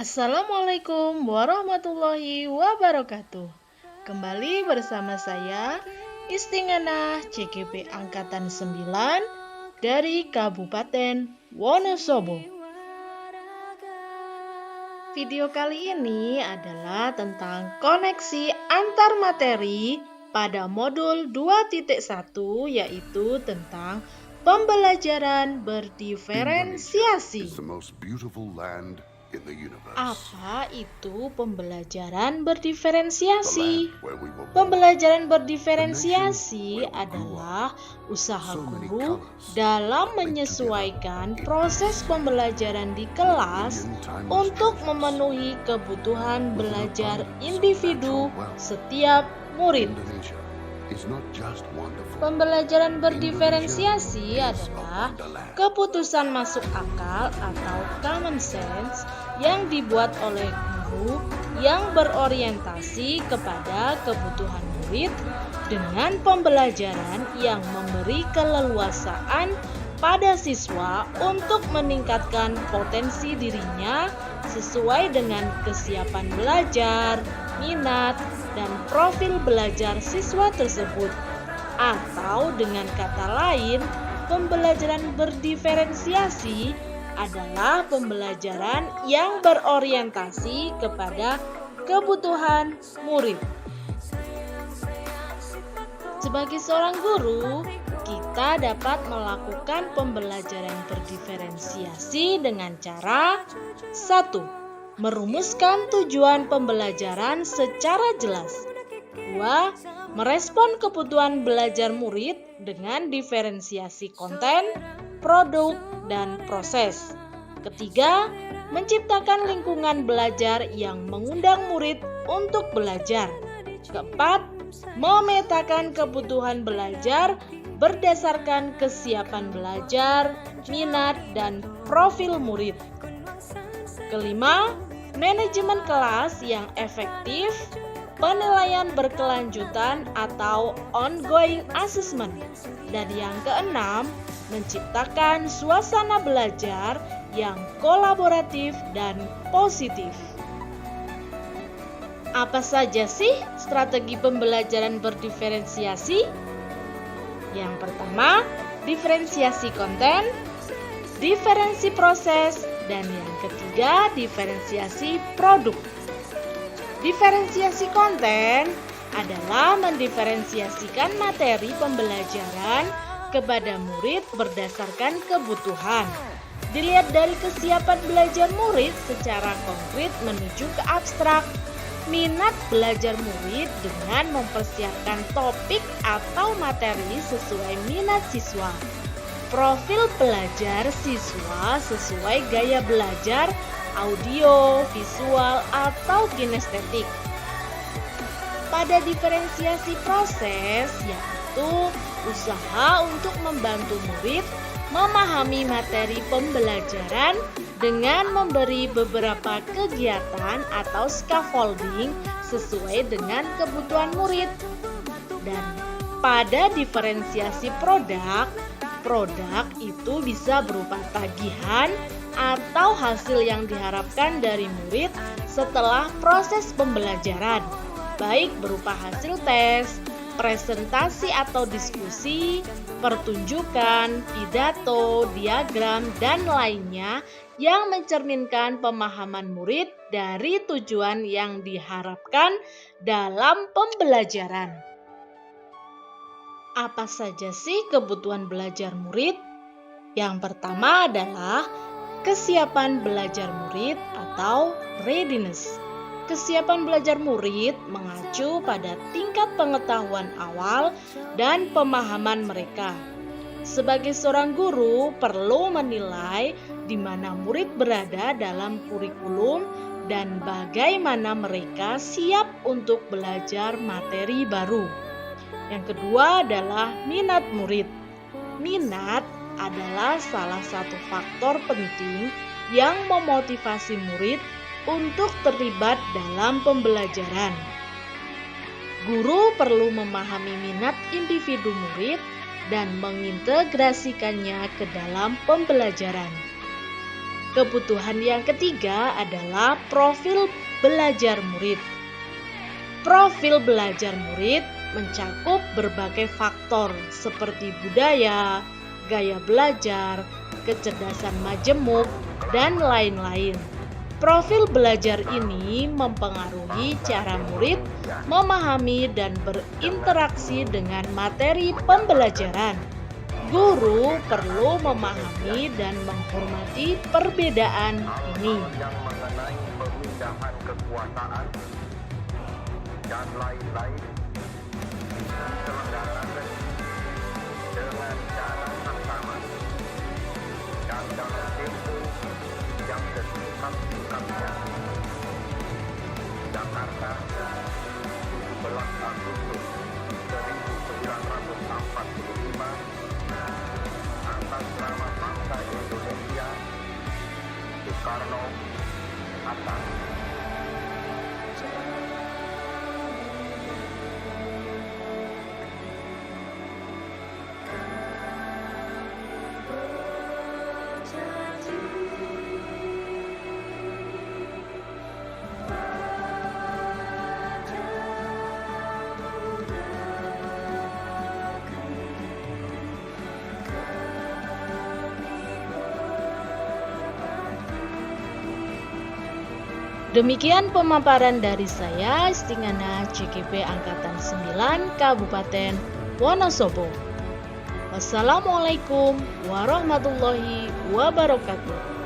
Assalamualaikum warahmatullahi wabarakatuh. Kembali bersama saya Istingana CGP Angkatan 9 dari Kabupaten Wonosobo. Video kali ini adalah tentang koneksi antar materi pada modul 2.1, yaitu tentang pembelajaran berdiferensiasi. Apa itu pembelajaran berdiferensiasi? Pembelajaran berdiferensiasi adalah usaha guru dalam menyesuaikan proses pembelajaran di kelas untuk memenuhi kebutuhan belajar individu setiap murid. Pembelajaran berdiferensiasi adalah keputusan masuk akal atau common sense yang dibuat oleh guru yang berorientasi kepada kebutuhan murid dengan pembelajaran yang memberi keleluasaan pada siswa untuk meningkatkan potensi dirinya sesuai dengan kesiapan belajar, minat, dan profil belajar siswa tersebut. Atau dengan kata lain, pembelajaran berdiferensiasi adalah pembelajaran yang berorientasi kepada kebutuhan murid. Sebagai seorang guru, kita dapat melakukan pembelajaran berdiferensiasi dengan cara 1. Merumuskan tujuan pembelajaran secara jelas. 2. Merespon kebutuhan belajar murid dengan diferensiasi konten, produk, dan proses. 3. Menciptakan lingkungan belajar yang mengundang murid untuk belajar. 4. Memetakan kebutuhan belajar berdasarkan kesiapan belajar, minat, dan profil murid. 5. Manajemen kelas yang efektif, penilaian berkelanjutan atau ongoing assessment. Dan yang keenam, menciptakan suasana belajar yang kolaboratif dan positif. Apa saja sih strategi pembelajaran berdiferensiasi? Yang pertama, diferensiasi konten, diferensi proses, dan yang ketiga, diferensiasi produk. Diferensiasi konten adalah mendiferensiasikan materi pembelajaran kepada murid berdasarkan kebutuhan. Dilihat dari kesiapan belajar murid secara konkret menuju ke abstrak. Minat belajar murid dengan mempersiapkan topik atau materi sesuai minat siswa. Profil belajar siswa sesuai gaya belajar, audio, visual, atau kinestetik. Pada diferensiasi proses, yaitu usaha untuk membantu murid memahami materi pembelajaran dengan memberi beberapa kegiatan atau scaffolding sesuai dengan kebutuhan murid. Dan pada diferensiasi produk itu bisa berupa tagihan atau hasil yang diharapkan dari murid setelah proses pembelajaran, baik berupa hasil tes, presentasi atau diskusi, pertunjukan, pidato, diagram, dan lainnya yang mencerminkan pemahaman murid dari tujuan yang diharapkan dalam pembelajaran. Apa saja sih kebutuhan belajar murid? Yang pertama adalah kesiapan belajar murid atau readiness. Kesiapan belajar murid mengacu pada tingkat pengetahuan awal dan pemahaman mereka. Sebagai seorang guru perlu menilai di mana murid berada dalam kurikulum dan bagaimana mereka siap untuk belajar materi baru. Yang kedua adalah minat murid. Minat adalah salah satu faktor penting yang memotivasi murid untuk terlibat dalam pembelajaran. Guru perlu memahami minat individu murid dan mengintegrasikannya ke dalam pembelajaran. Kebutuhan yang ketiga adalah profil belajar murid. Profil belajar murid mencakup berbagai faktor seperti budaya, gaya belajar, kecerdasan majemuk, dan lain-lain. Profil belajar ini mempengaruhi cara murid memahami dan berinteraksi dengan materi pembelajaran. Guru perlu memahami dan menghormati perbedaan ini. Yang mengenai pemindahan kekuasaan dan lain-lain diselenggarakan dengan cara yang sama dan dalam tempo yang sesingkat-singkatnya. Jakarta, 17 Agustus 1945, atas nama bangsa Indonesia, Soekarno Hatta. Demikian pemaparan dari saya, Istingana CGP Angkatan 9 Kabupaten Wonosobo. Wassalamualaikum warahmatullahi wabarakatuh.